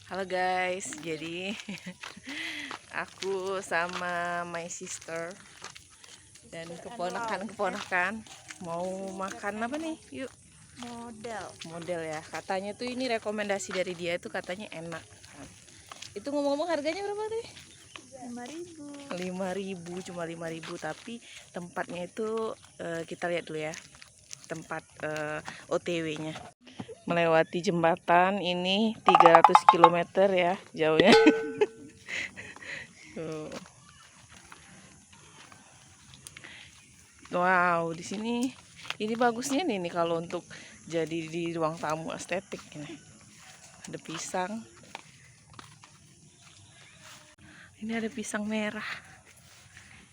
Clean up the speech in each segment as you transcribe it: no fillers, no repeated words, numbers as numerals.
Halo guys, jadi aku sama my sister dan keponakan mau makan apa nih? Yuk. Model ya. Katanya tuh ini rekomendasi dari dia itu katanya enak. Itu ngomong-ngomong harganya berapa tadi? 5.000, cuma 5.000, tapi tempatnya itu kita lihat dulu ya. Tempat OTW-nya. Melewati jembatan ini 300 km ya jauhnya. Tuh. Wow, di sini ini bagusnya nih kalau untuk jadi di ruang tamu estetik ini. Ada pisang. Ini ada pisang merah.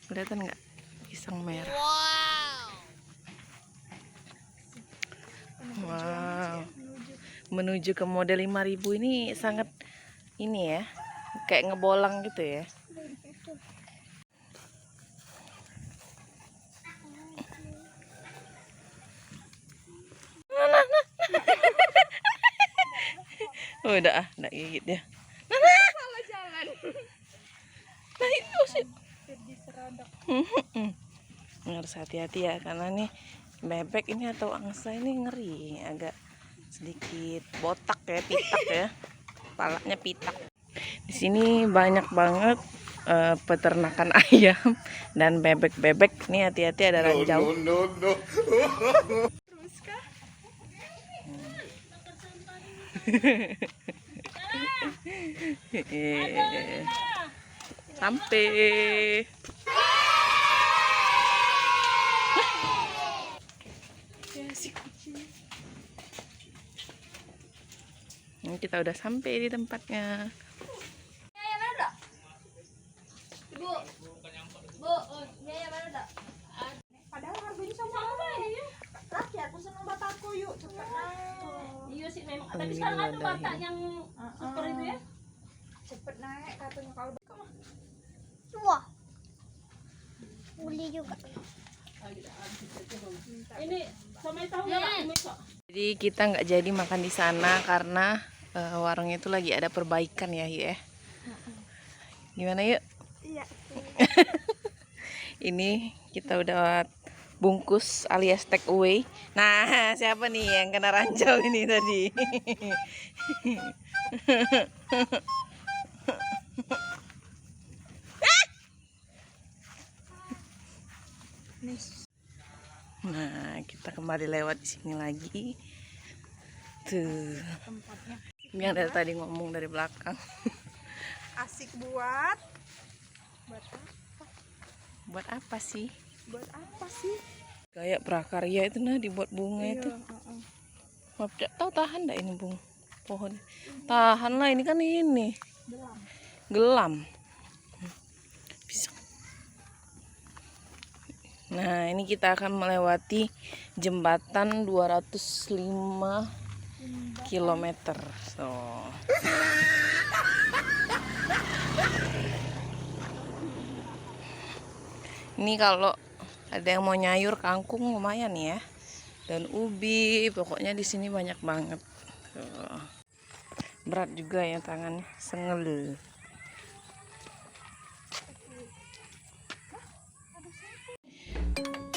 Kelihatan nggak? Pisang merah. Wow. Menuju ke model 5.000 ini sangat ini ya. Kayak ngebolang gitu ya. Oh, udah gigit ya. Salah jalan. Nah itu sih. Harus hati-hati ya karena nih bebek ini atau angsa ini ngeri, agak sedikit botak ya, pitak ya. Kepalanya pitak. Di sini banyak banget peternakan ayam dan bebek-bebek. Nih hati-hati ada ranjau. No. Terus kah? Sampai. Ini kita udah sampai di tempatnya. Yang mana dak? Ibu. Bu, yang mana dak? Padahal harganya sama aja. Laki aku seneng bataku yuk, cepet naik. Iya sih memang. Tapi sekarang ada bata yang super itu ya. Cepet naik katanya kalau Wah, beli juga. Ini sama tahu nggak Pak? Jadi kita nggak jadi makan di sana karena warungnya itu lagi ada perbaikan ya, yuk ya. Gimana yuk? iya. Ini kita udah bungkus alias take away. Nah, siapa nih yang kena ranjau ini tadi? Nah, kita kembali lewat di sini lagi. Tuh. Tempatnya Yang dari tadi ngomong dari belakang. asik buat apa? Buat apa sih? Buat apa sih? Kayak prakarya itu nah dibuat bunga itu. Maaf, tidak tahu tahan enggak ini pohon. Tahan lah, ini kan ini. Gelam. Bisa. Nah, ini kita akan melewati jembatan 205 km. So. Ini kalau ada yang mau nyayur kangkung lumayan ya. Dan ubi, pokoknya di sini banyak banget. Tuh. Berat juga ya tangannya, sengel.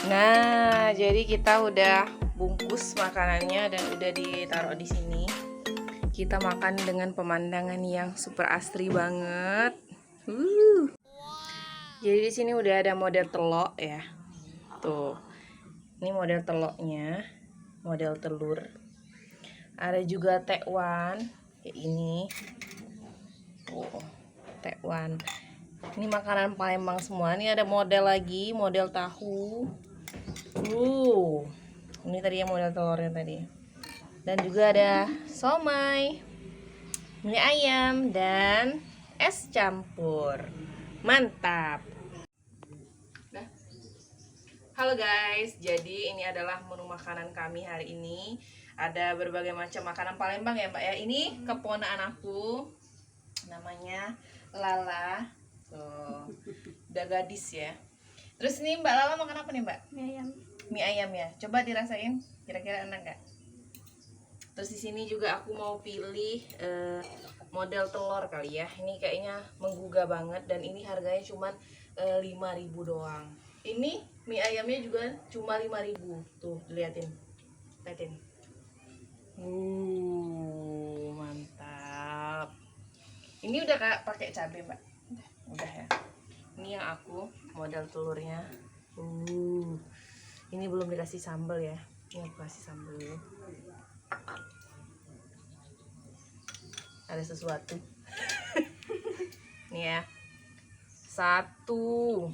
Nah, jadi kita udah bungkus makanannya dan udah ditaruh di sini. Kita makan dengan pemandangan yang super asri banget. Jadi di sini udah ada model telok ya. Tuh. Ini model teloknya, model telur. Ada juga tekwan kayak ini. Oh, tekwan. Ini makanan Palembang semua. Ini ada model lagi, model tahu. Ini tadi yang model telurnya tadi. Dan juga ada somai, mie ayam dan es campur. Mantap. Halo guys, jadi ini adalah menu makanan kami hari ini. Ada berbagai macam makanan Palembang ya Mbak ya. Ini keponakan aku, namanya Lala. Tuh, udah gadis ya. Terus ini Mbak Lala makan apa nih Mbak? Mie ayam. Mie ayam ya. Coba dirasain, kira-kira enak nggak? Terus di sini juga aku mau pilih model telur kali ya. Ini kayaknya menggugah banget dan ini harganya cuman 5.000 doang. Ini mie ayamnya juga cuma 5.000. Tuh, liatin. Liatin. Mantap. Ini udah kayak pakai cabai, Mbak. Udah ya. Ini yang aku model telurnya. Ini belum dikasih sambal ya. Ini aku kasih sambal dulu. Ada sesuatu. Nih ya. 1, 2,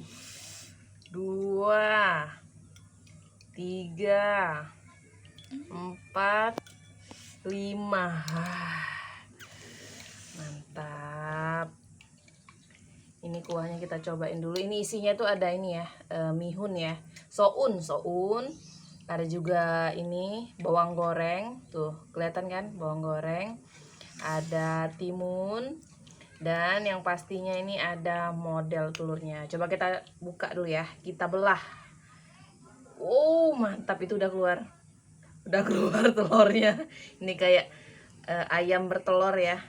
3, 4, 5. Mantap. Ini kuahnya kita cobain dulu. Ini isinya tuh ada ini ya, mihun ya, soun. Ada juga ini bawang goreng. Tuh, kelihatan kan bawang goreng. Ada timun. Dan yang pastinya ini ada model telurnya. Coba kita buka dulu ya. Kita belah. Mantap, itu udah keluar. Udah keluar telurnya. Ini kayak ayam bertelur ya.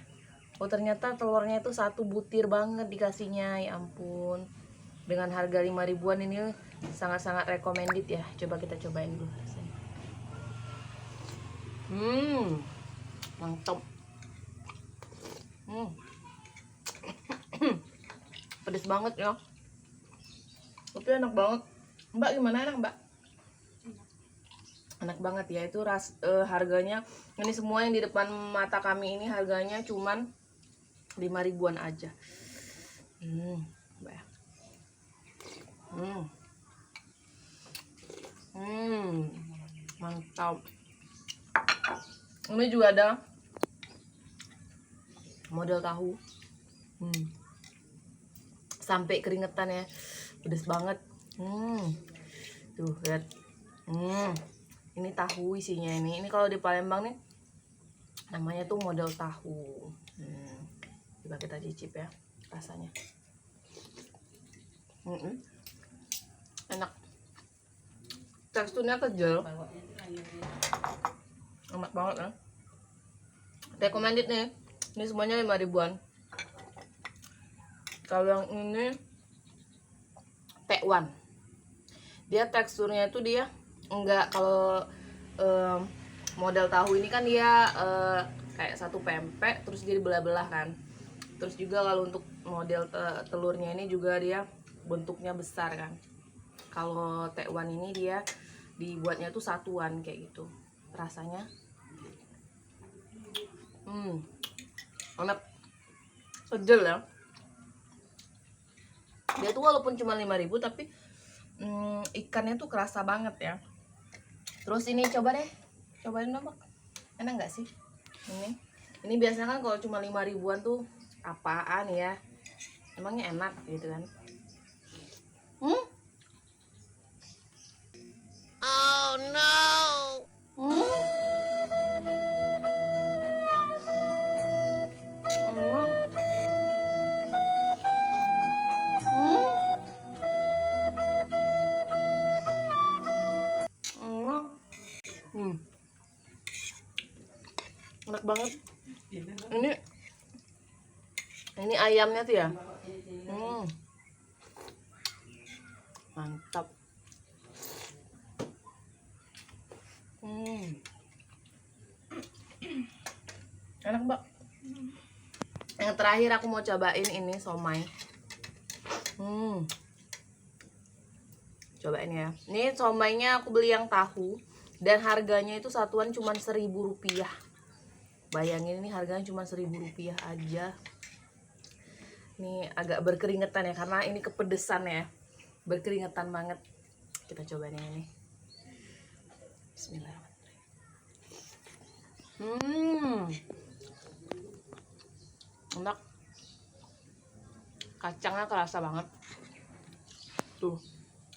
Ternyata telurnya itu 1 butir banget dikasihnya. Ya ampun. Dengan harga 5 ribuan ini sangat-sangat recommended ya. Coba kita cobain dulu rasanya. Mantap. Pedes banget ya. Tapi enak banget. Mbak gimana, enak Mbak? Enak banget ya. Itu harganya, ini semua yang di depan mata kami ini harganya cuman 5 ribuan aja. Mbak ya. Mantap. Ini juga ada model tahu. Sampai keringetan ya. Pedes banget. Tuh, lihat. Ini tahu isinya ini. Ini kalau di Palembang nih namanya tuh model tahu. Coba kita cicip ya rasanya. Enak. Teksturnya kecil. Enak banget ya. Recommended nih. Ini semuanya 5 ribuan. Kalau yang ini tekwan. Dia teksturnya itu dia enggak, kalau model tahu ini kan dia kayak satu pempek terus jadi belah-belah kan. Terus juga kalau untuk model telurnya ini juga dia bentuknya besar kan. Kalau tekwan ini dia dibuatnya tuh satuan kayak gitu. Rasanya enak, seger ya. Dia tuh walaupun cuma 5 ribu tapi ikannya tuh kerasa banget ya. Terus ini coba deh, cobain dong Bang. Enak nggak sih ini biasanya kan kalau cuma 5 ribuan tuh apaan ya, emangnya enak gitu kan. Oh no. Enak banget. Ini ayamnya tuh ya. Mantap. Enak Mbak. Yang terakhir aku mau cobain ini somai. Cobain ya. Ini somainya aku beli yang tahu dan harganya itu satuan cuma 1.000 rupiah. Bayangin ini harganya cuma 1.000 rupiah aja. Ini agak berkeringetan ya karena ini kepedesan ya. Berkeringetan banget. Kita cobain yang ini. Bismillahirrahmanirrahim. Enak. Kacangnya kerasa banget. Tuh.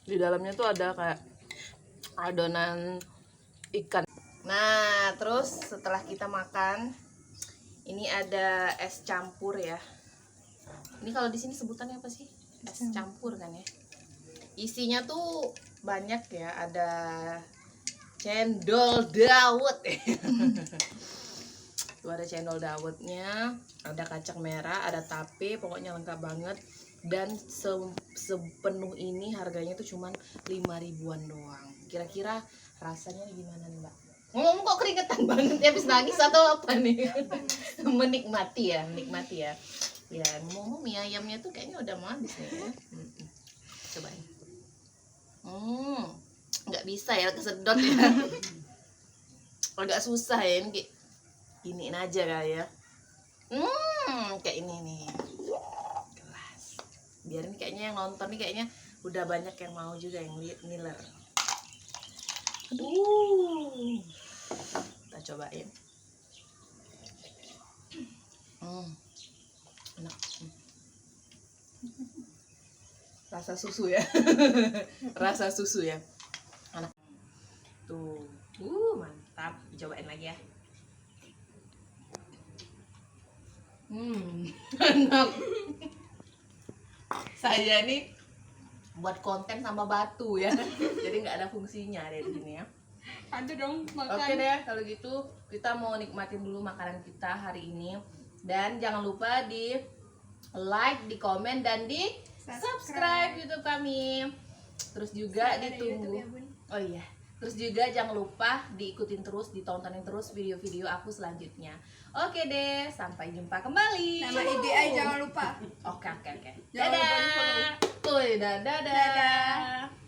Di dalamnya tuh ada kayak adonan ikan. Nah, terus setelah kita makan, ini ada es campur ya. Ini kalau di sini sebutannya apa sih? Es campur kan ya. Isinya tuh banyak ya, ada cendol dawet. Tuh ada cendol dawetnya, ada kacang merah, ada tape, pokoknya lengkap banget. Dan sepenuh ini harganya tuh cuman 5 ribuan doang. Kira-kira rasanya gimana nih Mbak? Ngomong kok keringetan banget ya, habis nangis atau apa nih? Menikmati ya. Ya, ngomong mie ayamnya tuh kayaknya udah mau habis nih ya. Cobain. Nggak bisa ya kesedot ya. Agak susah ya ini. Iniin aja kali ya. Kayak ini nih. Kelas. Biar ini kayaknya yang nonton nih kayaknya udah banyak yang mau juga yang ngiler. Kita cobain. Enak. Rasa susu ya. Rasa susu ya. Enak. Tuh. Mantap. Cobain lagi ya. Enak. Saya nih buat konten sama batu ya. Jadi nggak ada fungsinya ada di sini ya. Ada dong makan. Oke deh, kalau gitu kita mau nikmatin dulu makanan kita hari ini. Dan jangan lupa di like, di komen, dan di subscribe YouTube kami. Terus juga ditunggu. Oh iya. Terus juga jangan lupa diikutin terus, ditontonin terus video-video aku selanjutnya. Oke deh, sampai jumpa kembali. Nama IGI jangan lupa. Oke. Jangan lupa di-follow. Dadah. Dadah.